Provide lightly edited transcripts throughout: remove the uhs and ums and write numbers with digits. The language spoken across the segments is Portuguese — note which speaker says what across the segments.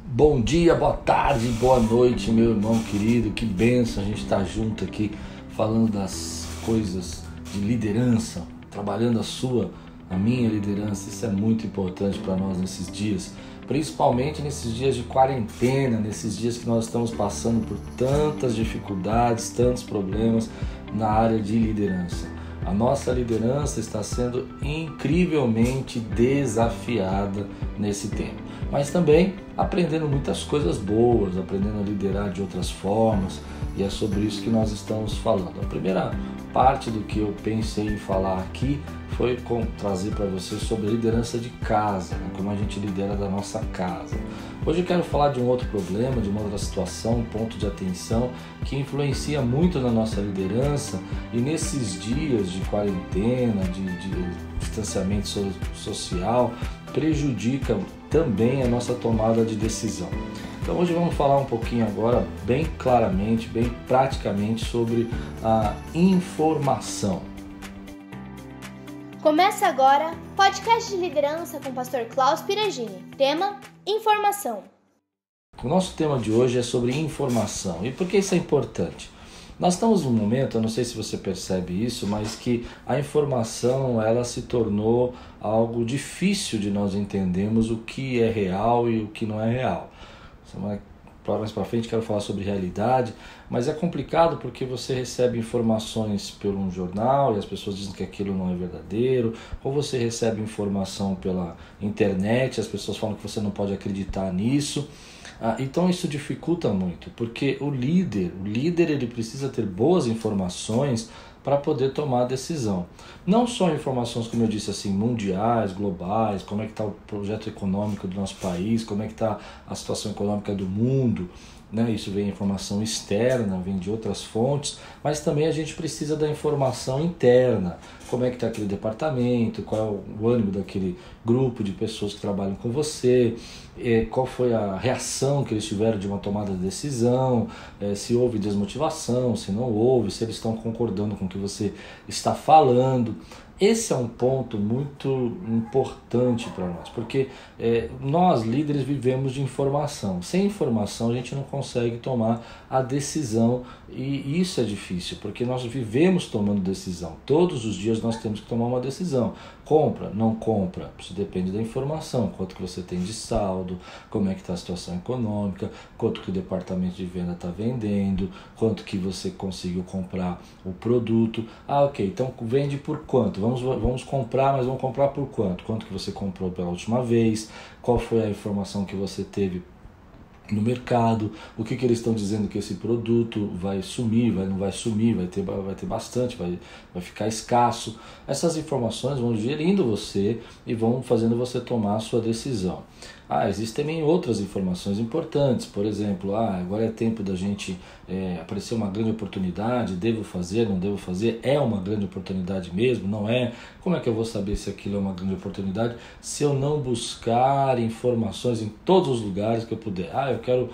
Speaker 1: Bom dia, boa tarde, boa noite, meu irmão querido. Que bênção a gente estar junto aqui falando das coisas de liderança, trabalhando a minha liderança. Isso é muito importante para nós nesses dias, principalmente nesses dias de quarentena, nesses dias que nós estamos passando por tantas dificuldades, tantos problemas na área de liderança. A nossa liderança está sendo incrivelmente desafiada nesse tempo, mas também aprendendo muitas coisas boas, aprendendo a liderar de outras formas, e é sobre isso que nós estamos falando. A primeira parte do que eu pensei em falar aqui foi trazer para você sobre a liderança de casa, como a gente lidera da nossa casa. Hoje eu quero falar de um outro problema, de uma outra situação, um ponto de atenção que influencia muito na nossa liderança, e nesses dias de quarentena, de distanciamento social, prejudica também a nossa tomada de decisão. Então hoje vamos falar um pouquinho agora, bem claramente, bem praticamente, sobre a informação.
Speaker 2: Começa agora podcast de liderança com o pastor Klaus Piragini. Tema: informação.
Speaker 1: O nosso tema de hoje é sobre informação. E por que isso é importante? Nós estamos num momento, eu não sei se você percebe isso, mas que a informação ela se tornou algo difícil de nós entendermos o que é real e o que não é real. Mais para frente quero falar sobre realidade, mas é complicado porque você recebe informações por um jornal e as pessoas dizem que aquilo não é verdadeiro, ou você recebe informação pela internet e as pessoas falam que você não pode acreditar nisso. Então isso dificulta muito, porque o líder ele precisa ter boas informações para poder tomar a decisão. Não só informações, como eu disse, assim, mundiais, globais, como é que está o projeto econômico do nosso país, como é que está a situação econômica do mundo, né? Isso vem informação externa, vem de outras fontes, mas também a gente precisa da informação interna. Como é que está aquele departamento, qual é o ânimo daquele grupo de pessoas que trabalham com você, qual foi a reação que eles tiveram de uma tomada de decisão, se houve desmotivação, se não houve, se eles estão concordando com o que você está falando. Esse é um ponto muito importante para nós, porque nós líderes vivemos de informação. Sem informação a gente não consegue tomar a decisão, e isso é difícil, porque nós vivemos tomando decisão. Todos os dias nós temos que tomar uma decisão. Compra, não compra, isso depende da informação, quanto que você tem de saldo, como é que está a situação econômica, quanto que o departamento de venda está vendendo, quanto que você conseguiu comprar o produto. Ok, então vende por quanto? Vamos comprar, mas vamos comprar por quanto? Quanto que você comprou pela última vez? Qual foi a informação que você teve no mercado? O que eles estão dizendo que esse produto vai sumir, não vai sumir, vai ter bastante, vai ficar escasso. Essas informações vão gerindo você e vão fazendo você tomar a sua decisão. Existem também outras informações importantes, por exemplo, agora é tempo da gente aparecer uma grande oportunidade, devo fazer, não devo fazer, é uma grande oportunidade mesmo, não é? Como é que eu vou saber se aquilo é uma grande oportunidade se eu não buscar informações em todos os lugares que eu puder? Eu quero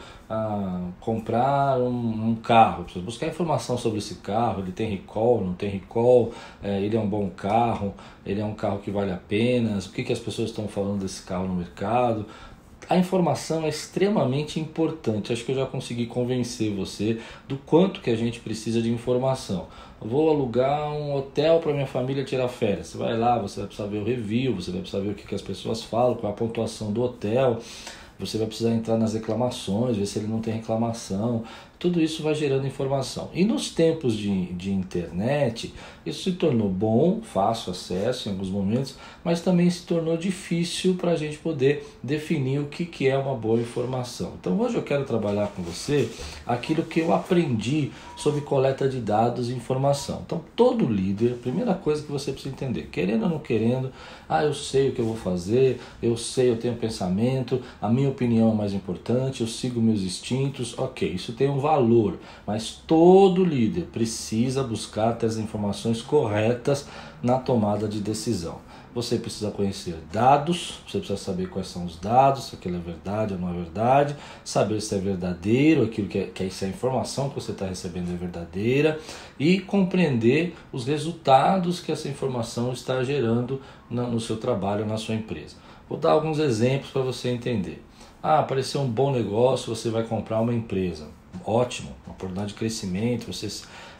Speaker 1: comprar um carro, preciso buscar informação sobre esse carro, ele tem recall, não tem recall, ele é um bom carro, ele é um carro que vale a pena, o que as pessoas estão falando desse carro no mercado. A informação é extremamente importante. Acho que eu já consegui convencer você do quanto que a gente precisa de informação. Vou alugar um hotel para minha família tirar férias. Você vai lá, você vai precisar ver o review, você vai precisar ver o que as pessoas falam, qual é a pontuação do hotel. Você vai precisar entrar nas reclamações, ver se ele não tem reclamação. Tudo isso vai gerando informação. E nos tempos de internet, isso se tornou bom, fácil acesso em alguns momentos, mas também se tornou difícil para a gente poder definir o que é uma boa informação. Então hoje eu quero trabalhar com você aquilo que eu aprendi sobre coleta de dados e informação. Então todo líder, a primeira coisa que você precisa entender, querendo ou não querendo, eu sei o que eu vou fazer, eu sei, eu tenho pensamento, a minha opinião é mais importante, eu sigo meus instintos, ok, isso tem um valor, mas todo líder precisa buscar ter as informações corretas na tomada de decisão. Você precisa conhecer dados, você precisa saber quais são os dados, se aquilo é verdade ou não é verdade, saber se é verdadeiro, aquilo se a informação que você está recebendo é verdadeira, e compreender os resultados que essa informação está gerando no seu trabalho, na sua empresa. Vou dar alguns exemplos para você entender. Ah, apareceu um bom negócio, você vai comprar uma empresa. Ótimo, uma oportunidade de crescimento.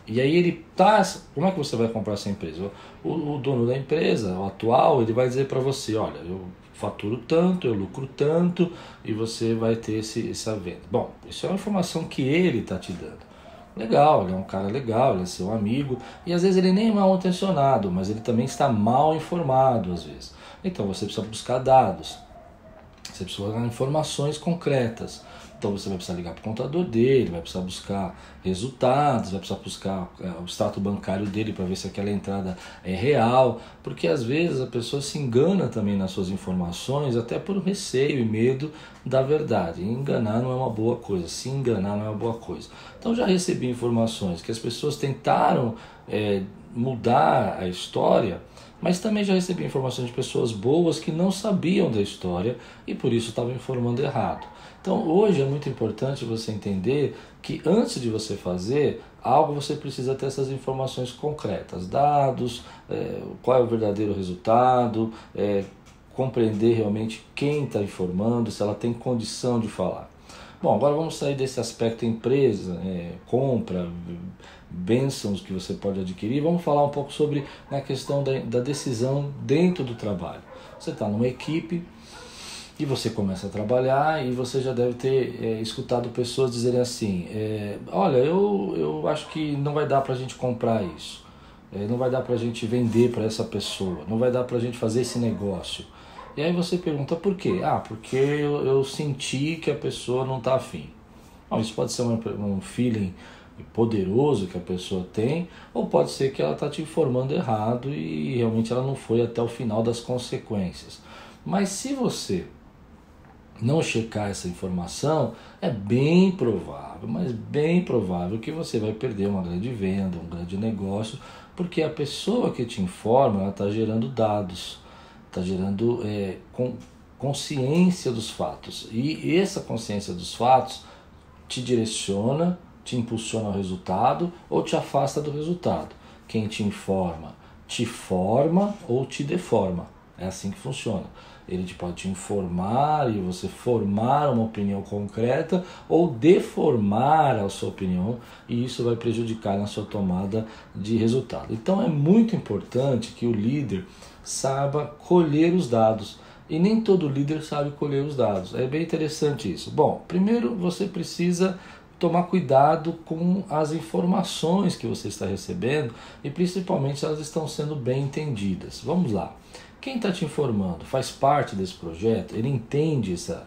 Speaker 1: E aí ele tá. Como é que você vai comprar essa empresa? O dono da empresa, o atual, ele vai dizer para você, olha, eu faturo tanto, eu lucro tanto, e você vai ter essa venda. Bom, isso é uma informação que ele está te dando. Legal, ele é um cara legal, ele é seu amigo, e às vezes ele nem é mal intencionado, mas ele também está mal informado às vezes. Então você precisa buscar dados. Você precisa buscar informações concretas. Então você vai precisar ligar para o contador dele, vai precisar buscar resultados, vai precisar buscar o extrato bancário dele para ver se aquela entrada é real, porque às vezes a pessoa se engana também nas suas informações, até por receio e medo da verdade. E enganar não é uma boa coisa, se enganar não é uma boa coisa. Então já recebi informações que as pessoas tentaram mudar a história, mas também já recebi informações de pessoas boas que não sabiam da história e por isso estavam informando errado. Então hoje é muito importante você entender que antes de você fazer algo, você precisa ter essas informações concretas, dados, qual é o verdadeiro resultado, compreender realmente quem está informando, se ela tem condição de falar. Bom, agora vamos sair desse aspecto empresa, compra, bênçãos que você pode adquirir. Vamos falar um pouco sobre a questão da decisão dentro do trabalho. Você está numa equipe e você começa a trabalhar e você já deve ter escutado pessoas dizerem assim, olha, eu acho que não vai dar para a gente comprar isso, não vai dar para a gente vender para essa pessoa, não vai dar para a gente fazer esse negócio. E aí você pergunta por quê? Ah, porque eu senti que a pessoa não está afim. Bom, isso pode ser um feeling poderoso que a pessoa tem, ou pode ser que ela está te informando errado e realmente ela não foi até o final das consequências. Mas se você não checar essa informação, é bem provável, mas bem provável que você vai perder uma grande venda, um grande negócio, porque a pessoa que te informa, ela está gerando dados, está gerando consciência dos fatos, e essa consciência dos fatos te direciona, te impulsiona ao resultado ou te afasta do resultado. Quem te informa te forma ou te deforma, é assim que funciona. Ele pode te informar e você formar uma opinião concreta ou deformar a sua opinião, e isso vai prejudicar na sua tomada de resultado. Então é muito importante que o líder saiba colher os dados, e nem todo líder sabe colher os dados. É bem interessante isso. Bom, primeiro você precisa tomar cuidado com as informações que você está recebendo e principalmente se elas estão sendo bem entendidas. Vamos lá. Quem está te informando faz parte desse projeto, ele entende essa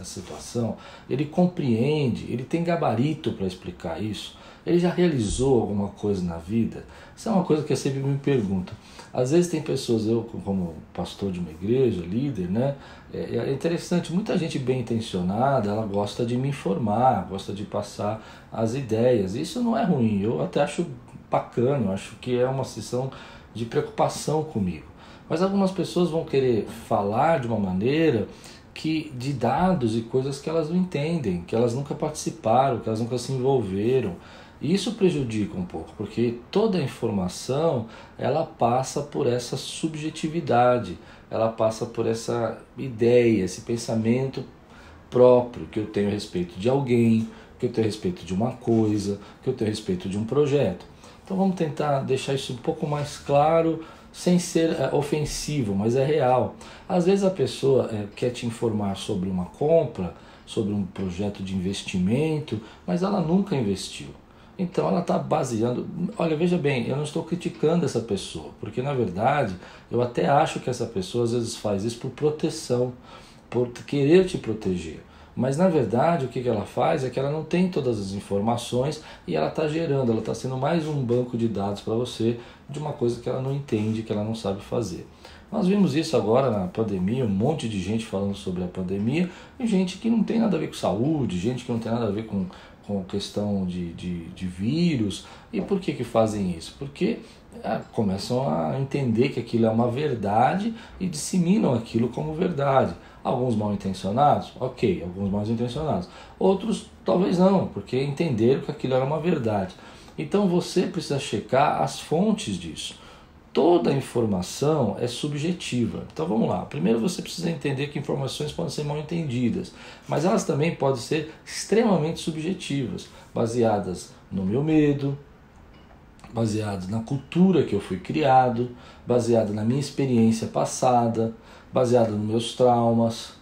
Speaker 1: situação, ele compreende, ele tem gabarito para explicar isso, ele já realizou alguma coisa na vida? Isso é uma coisa que eu sempre me pergunto. Às vezes tem pessoas, eu como pastor de uma igreja, líder, né? É interessante, muita gente bem intencionada, ela gosta de me informar, gosta de passar as ideias. Isso não é ruim, eu até acho bacana, eu acho que é uma sessão de preocupação comigo. Mas algumas pessoas vão querer falar de uma maneira de dados e coisas que elas não entendem, que elas nunca participaram, que elas nunca se envolveram. E isso prejudica um pouco, porque toda a informação ela passa por essa subjetividade, ela passa por essa ideia, esse pensamento próprio que eu tenho a respeito de alguém, que eu tenho a respeito de uma coisa, que eu tenho a respeito de um projeto. Então vamos tentar deixar isso um pouco mais claro, sem ser ofensivo, mas é real. Às vezes a pessoa quer te informar sobre uma compra, sobre um projeto de investimento, mas ela nunca investiu. Então ela está baseando... Olha, veja bem, eu não estou criticando essa pessoa, porque na verdade eu até acho que essa pessoa às vezes faz isso por proteção, por querer te proteger. Mas na verdade o que ela faz é que ela não tem todas as informações e ela está gerando, ela está sendo mais um banco de dados para você de uma coisa que ela não entende, que ela não sabe fazer. Nós vimos isso agora na pandemia, um monte de gente falando sobre a pandemia, e gente que não tem nada a ver com saúde, gente que não tem nada a ver com questão de vírus. E por que fazem isso? Porque começam a entender que aquilo é uma verdade e disseminam aquilo como verdade. Alguns mal intencionados? Ok, alguns mal intencionados. Outros talvez não, porque entenderam que aquilo era uma verdade. Então você precisa checar as fontes disso. toda informação é subjetiva. Então vamos lá. Primeiro você precisa entender que informações podem ser mal entendidas, mas elas também podem ser extremamente subjetivas, baseadas no meu medo, baseadas na cultura que eu fui criado, baseada na minha experiência passada, baseada nos meus traumas.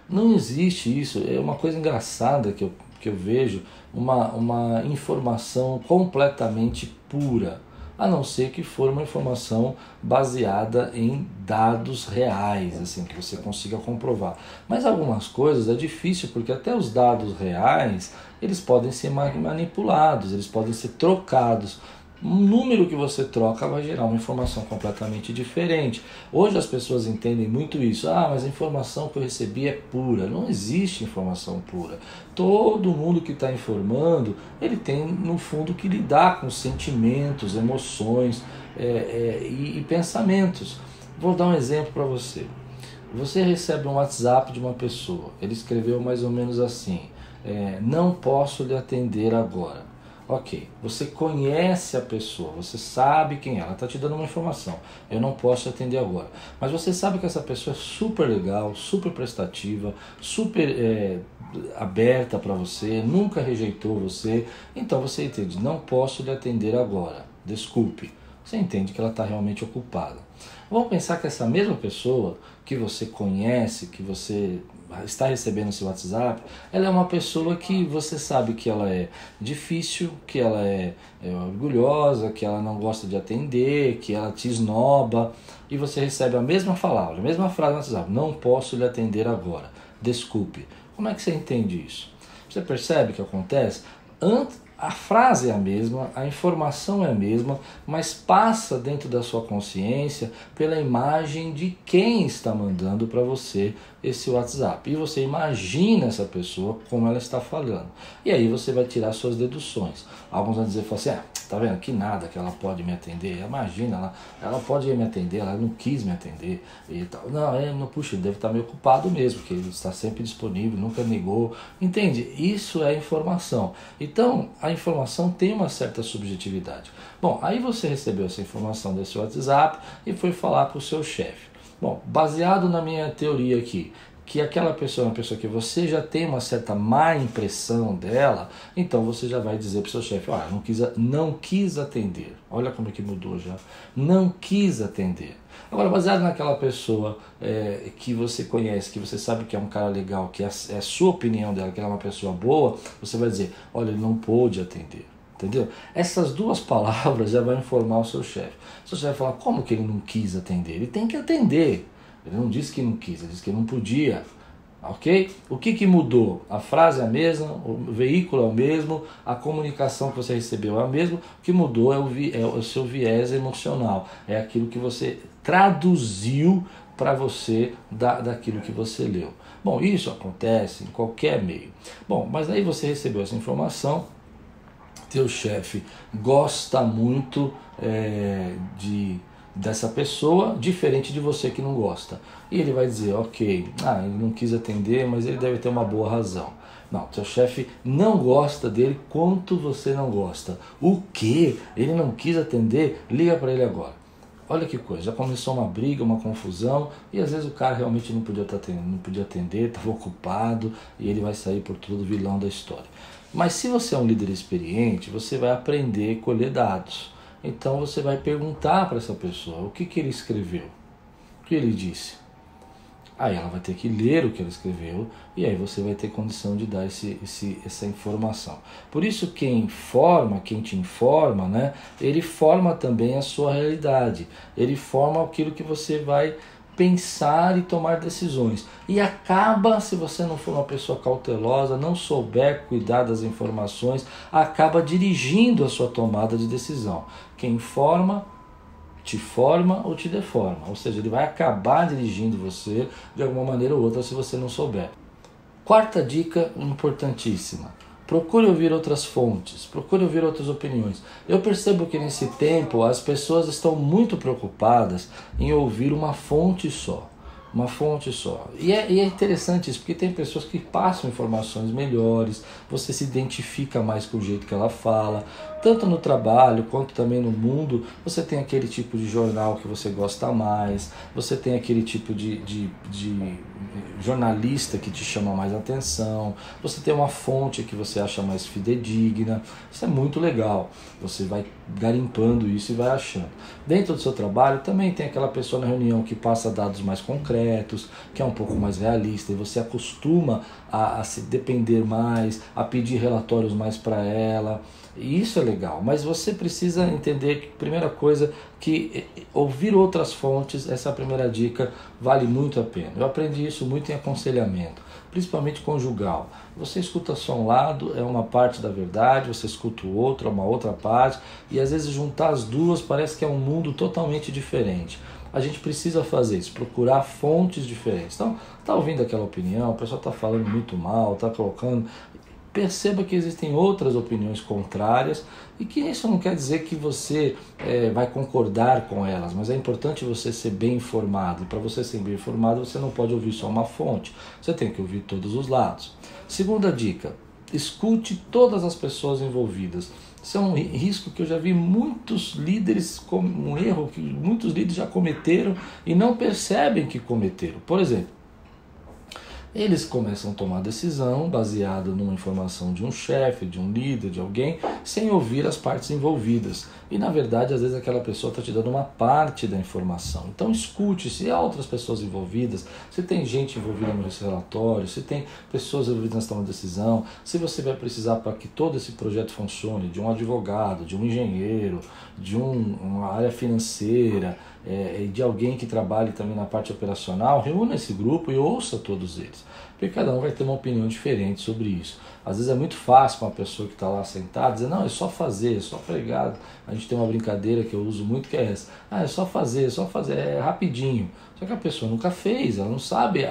Speaker 1: Não existe isso. É uma coisa engraçada que eu vejo, uma informação completamente pura, a não ser que for uma informação baseada em dados reais, assim, que você consiga comprovar. Mas algumas coisas é difícil, porque até os dados reais, eles podem ser manipulados, eles podem ser trocados. Um número que você troca vai gerar uma informação completamente diferente. Hoje as pessoas entendem muito isso. Mas a informação que eu recebi é pura. Não existe informação pura. Todo mundo que está informando, ele tem no fundo que lidar com sentimentos, emoções e pensamentos. Vou dar um exemplo para você. Você recebe um WhatsApp de uma pessoa. Ele escreveu mais ou menos assim: não posso lhe atender agora. Ok, você conhece a pessoa, você sabe quem é, ela está te dando uma informação, eu não posso te atender agora. Mas você sabe que essa pessoa é super legal, super prestativa, super aberta para você, nunca rejeitou você, então você entende, não posso lhe atender agora, desculpe. Você entende que ela está realmente ocupada. Vamos pensar que essa mesma pessoa que você conhece, que você está recebendo esse WhatsApp, ela é uma pessoa que você sabe que ela é difícil, que ela é orgulhosa, que ela não gosta de atender, que ela te esnoba, e você recebe a mesma palavra, a mesma frase no WhatsApp: não posso lhe atender agora, desculpe. Como é que você entende isso? Você percebe o que acontece? A frase é a mesma, a informação é a mesma, mas passa dentro da sua consciência pela imagem de quem está mandando para você esse WhatsApp. E você imagina essa pessoa como ela está falando. E aí você vai tirar suas deduções. Alguns vão dizer assim: tá vendo, que nada que ela pode me atender. Imagina, ela pode me atender, ela não quis me atender e tal. Não, puxa, ele deve estar meio ocupado mesmo, porque ele está sempre disponível, nunca negou. Entende? Isso é informação. Então, a informação tem uma certa subjetividade. Bom, aí você recebeu essa informação desse WhatsApp e foi falar com o seu chefe. Bom, baseado na minha teoria aqui, que aquela pessoa é uma pessoa que você já tem uma certa má impressão dela, então você já vai dizer para o seu chefe: não quis atender. Olha como é que mudou já. Não quis atender. Agora, baseado naquela pessoa que você conhece, que você sabe que é um cara legal, que é a sua opinião dela, que ela é uma pessoa boa, você vai dizer: olha, ele não pôde atender. Entendeu? Essas duas palavras já vão informar o seu chefe. O seu chefe vai falar: como que ele não quis atender? Ele tem que atender. Ele não disse que não quis, ele disse que não podia. Ok? O que mudou? A frase é a mesma, o veículo é o mesmo, a comunicação que você recebeu é a mesma. O que mudou é o seu viés emocional. É aquilo que você traduziu para você daquilo que você leu. Bom, isso acontece em qualquer meio. Bom, mas aí você recebeu essa informação. Teu chefe gosta muito dessa pessoa, diferente de você que não gosta. E ele vai dizer: ok, ele não quis atender, mas ele deve ter uma boa razão. Não, teu chefe não gosta dele quanto você não gosta. O quê? Ele não quis atender? Liga para ele agora. Olha que coisa, já começou uma briga, uma confusão, e às vezes o cara realmente não podia atender, estava ocupado, e ele vai sair por tudo vilão da história. Mas se você é um líder experiente, você vai aprender a colher dados. Então você vai perguntar para essa pessoa o que ele escreveu, o que ele disse. Aí ela vai ter que ler o que ela escreveu e aí você vai ter condição de dar essa informação. Por isso quem te informa, né, ele forma também a sua realidade. Ele forma aquilo que você vai pensar e tomar decisões. E acaba, se você não for uma pessoa cautelosa, não souber cuidar das informações, acaba dirigindo a sua tomada de decisão. Quem informa, te forma ou te deforma. Ou seja, ele vai acabar dirigindo você de alguma maneira ou outra se você não souber. Quarta dica importantíssima: procure ouvir outras fontes, procure ouvir outras opiniões. Eu percebo que nesse tempo as pessoas estão muito preocupadas em ouvir uma fonte só. Uma fonte só. E é interessante isso, porque tem pessoas que passam informações melhores, você se identifica mais com o jeito que ela fala, Tanto no trabalho quanto também no mundo, você tem aquele tipo de jornal que você gosta mais, você tem aquele tipo de jornalista que te chama mais atenção, você tem uma fonte que você acha mais fidedigna. Isso é muito legal, você vai garimpando isso e vai achando. Dentro do seu trabalho também tem aquela pessoa na reunião que passa dados mais concretos, que é um pouco mais realista, e você acostuma a se depender mais, a pedir relatórios mais para ela. E isso é legal, mas você precisa entender que, primeira coisa, que ouvir outras fontes, essa é a primeira dica, vale muito a pena. Eu aprendi isso muito em aconselhamento, principalmente conjugal. Você escuta só um lado, é uma parte da verdade, você escuta o outro, é uma outra parte, e às vezes juntar as duas parece que é um mundo totalmente diferente. A gente precisa fazer isso, procurar fontes diferentes. Então, está ouvindo aquela opinião, a pessoa está falando muito mal, está colocando... Perceba que existem outras opiniões contrárias e que isso não quer dizer que você vai concordar com elas, mas é importante você ser bem informado. E para você ser bem informado, você não pode ouvir só uma fonte, você tem que ouvir todos os lados. Segunda dica, escute todas as pessoas envolvidas. Isso é um risco que eu já vi muitos líderes, um erro que muitos líderes já cometeram e não percebem que cometeram. Por exemplo, eles começam a tomar decisão baseada numa informação de um chefe, de um líder, de alguém, sem ouvir as partes envolvidas. E na verdade, às vezes aquela pessoa está te dando uma parte da informação. Então escute, se há outras pessoas envolvidas, se tem gente envolvida nesse relatório, se tem pessoas envolvidas nessa toma de decisão, se você vai precisar para que todo esse projeto funcione, de um advogado, de um engenheiro, de uma área financeira, de alguém que trabalhe também na parte operacional, reúna esse grupo e ouça todos eles, porque cada um vai ter uma opinião diferente sobre isso. Às vezes é muito fácil para uma pessoa que está lá sentada dizer, não, é só fazer, é só pregar. A gente tem uma brincadeira que eu uso muito que é essa, é só fazer, é rapidinho. Só que a pessoa nunca fez, ela não sabe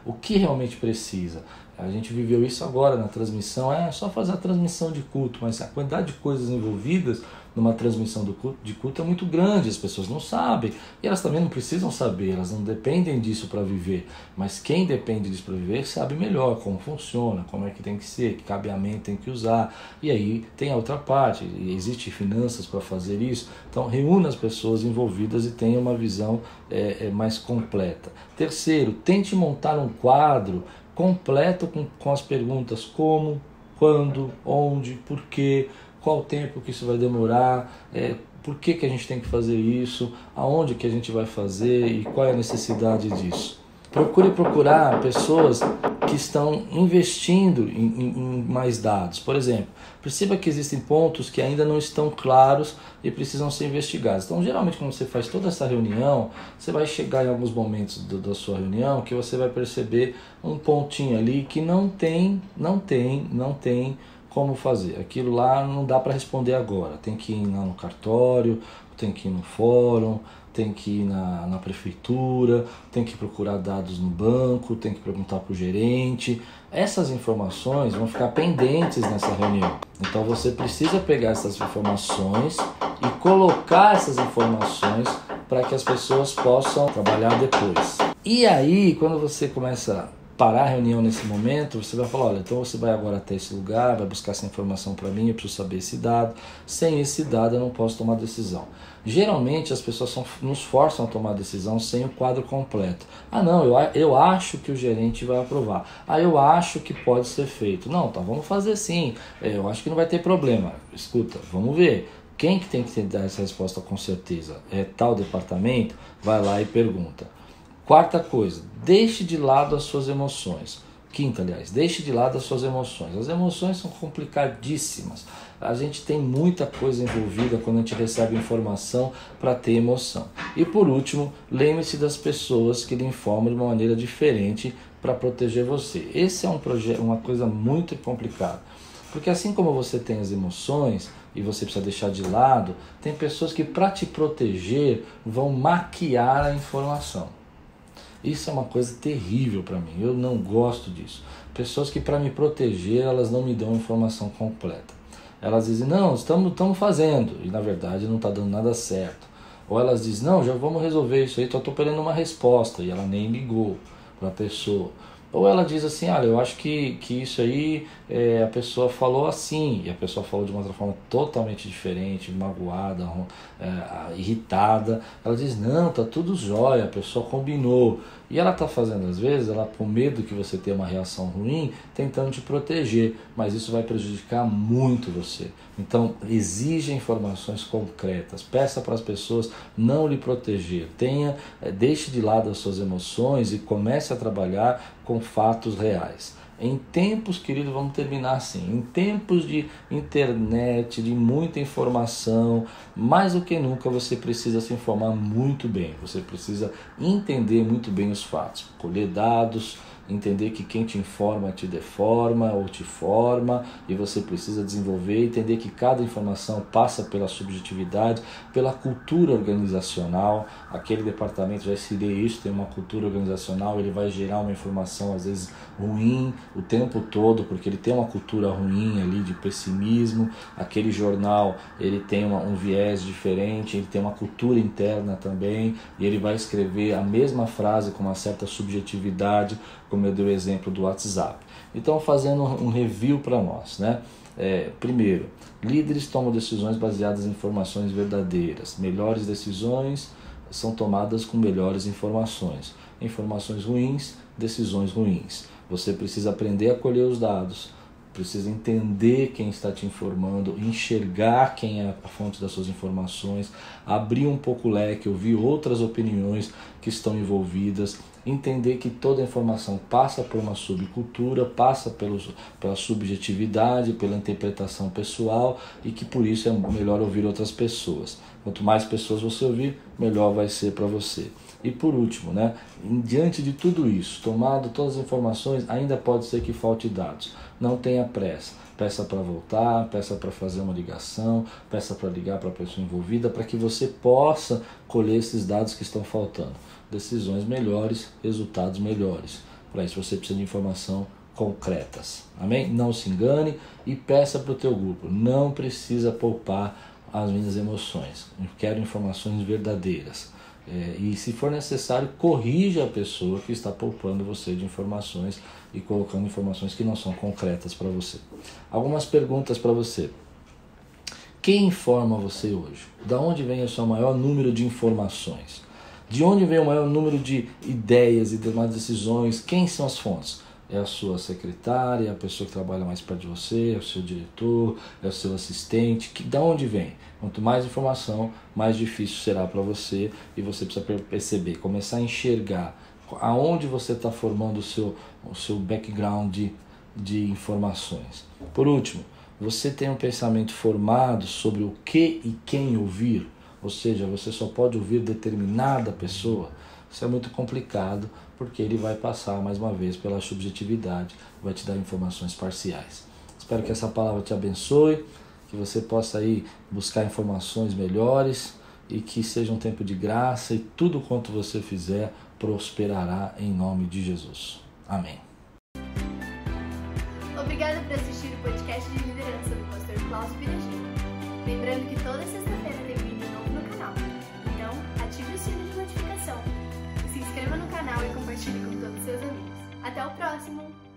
Speaker 1: o que realmente precisa. A gente viveu isso agora na transmissão, é só fazer a transmissão de culto, mas a quantidade de coisas envolvidas numa transmissão de culto é muito grande, as pessoas não sabem, e elas também não precisam saber, elas não dependem disso para viver, mas quem depende disso para viver sabe melhor como funciona, como é que tem que ser, que cabeamento tem que usar, e aí tem a outra parte, existe finanças para fazer isso, então reúna as pessoas envolvidas e tenha uma visão mais completa. Terceiro, tente montar um quadro completo com as perguntas como, quando, onde, por quê, qual o tempo que isso vai demorar, por que a gente tem que fazer isso, aonde que a gente vai fazer e qual é a necessidade disso. Procure procurar pessoas que estão investindo em mais dados. Por exemplo, perceba que existem pontos que ainda não estão claros e precisam ser investigados. Então, geralmente, quando você faz toda essa reunião, você vai chegar em alguns momentos da sua reunião que você vai perceber um pontinho ali que não tem como fazer. Aquilo lá não dá para responder agora. Tem que ir lá no cartório, tem que ir no fórum, tem que ir na prefeitura, tem que procurar dados no banco, tem que perguntar para o gerente. Essas informações vão ficar pendentes nessa reunião. Então você precisa pegar essas informações e colocar essas informações para que as pessoas possam trabalhar depois. E aí, quando você começa parar a reunião nesse momento, você vai falar, olha, então você vai agora até esse lugar, vai buscar essa informação para mim, eu preciso saber esse dado, sem esse dado eu não posso tomar decisão. Geralmente as pessoas nos forçam a tomar decisão sem o quadro completo. Ah não, eu acho que o gerente vai aprovar, eu acho que pode ser feito, não, tá, vamos fazer sim, eu acho que não vai ter problema, escuta, vamos ver. Quem que tem que dar essa resposta com certeza? É tal departamento? Vai lá e pergunta. Quarta coisa, deixe de lado as suas emoções. Quinta, aliás, deixe de lado as suas emoções. As emoções são complicadíssimas. A gente tem muita coisa envolvida quando a gente recebe informação para ter emoção. E por último, lembre-se das pessoas que lhe informam de uma maneira diferente para proteger você. Esse é uma coisa muito complicada. Porque assim como você tem as emoções e você precisa deixar de lado, tem pessoas que para te proteger vão maquiar a informação. Isso é uma coisa terrível para mim, eu não gosto disso. Pessoas que para me proteger, elas não me dão informação completa. Elas dizem, não, estamos fazendo, e na verdade não está dando nada certo. Ou elas dizem, não, já vamos resolver isso aí, estou esperando uma resposta, e ela nem ligou para a pessoa. Ou ela diz assim, olha, eu acho que isso aí a pessoa falou assim, e a pessoa falou de uma outra forma totalmente diferente, magoada, irritada. Ela diz, não, tá tudo jóia, a pessoa combinou. E ela está fazendo, às vezes, ela com medo que você tenha uma reação ruim, tentando te proteger, mas isso vai prejudicar muito você. Então, exija informações concretas, peça para as pessoas não lhe proteger, deixe de lado as suas emoções e comece a trabalhar com fatos reais. Em tempos, querido, vamos terminar assim, em tempos de internet, de muita informação, mais do que nunca você precisa se informar muito bem, você precisa entender muito bem os fatos, colher dados, entender que quem te informa te deforma ou te forma, e você precisa desenvolver e entender que cada informação passa pela subjetividade, pela cultura organizacional. Aquele departamento, já ensinei isso, tem uma cultura organizacional, ele vai gerar uma informação às vezes ruim o tempo todo, porque ele tem uma cultura ruim ali de pessimismo. Aquele jornal, ele tem um viés diferente, ele tem uma cultura interna também, e ele vai escrever a mesma frase com uma certa subjetividade, como eu dei o exemplo do WhatsApp. Então, fazendo um review para nós, né? Primeiro, líderes tomam decisões baseadas em informações verdadeiras. Melhores decisões são tomadas com melhores informações. Informações ruins, decisões ruins. Você precisa aprender a colher os dados, precisa entender quem está te informando, enxergar quem é a fonte das suas informações, abrir um pouco o leque, ouvir outras opiniões que estão envolvidas, entender que toda informação passa por uma subcultura, passa pela subjetividade, pela interpretação pessoal, e que por isso é melhor ouvir outras pessoas. Quanto mais pessoas você ouvir, melhor vai ser para você. E por último, né, diante de tudo isso, tomado todas as informações, ainda pode ser que falte dados. Não tenha pressa. Peça para voltar, peça para fazer uma ligação, peça para ligar para a pessoa envolvida, para que você possa colher esses dados que estão faltando. Decisões melhores, resultados melhores. Para isso você precisa de informação concretas. Amém? Não se engane e peça para o teu grupo. Não precisa poupar as minhas emoções. Eu quero informações verdadeiras. E se for necessário, corrija a pessoa que está poupando você de informações e colocando informações que não são concretas para você. Algumas perguntas para você. Quem informa você hoje? Da onde vem o seu maior número de informações? De onde vem o maior número de ideias e demais decisões? Quem são as fontes? É a sua secretária, é a pessoa que trabalha mais perto de você, é o seu diretor, é o seu assistente. Da onde vem? Quanto mais informação, mais difícil será para você, e você precisa perceber, começar a enxergar aonde você está formando o seu background de informações. Por último, você tem um pensamento formado sobre o que e quem ouvir, ou seja, você só pode ouvir determinada pessoa. Isso é muito complicado, porque ele vai passar mais uma vez pela subjetividade, vai te dar informações parciais. Espero que essa palavra te abençoe, que você possa aí buscar informações melhores e que seja um tempo de graça, e tudo quanto você fizer prosperará em nome de Jesus. Amém.
Speaker 2: Obrigada por assistir o podcast de liderança do pastor Cláudio Piragini. Lembrando que toda sexta-feira tem vídeo novo no canal. Então, ative o sino de notificação. Se inscreva no canal e compartilhe com todos os seus amigos. Até o próximo!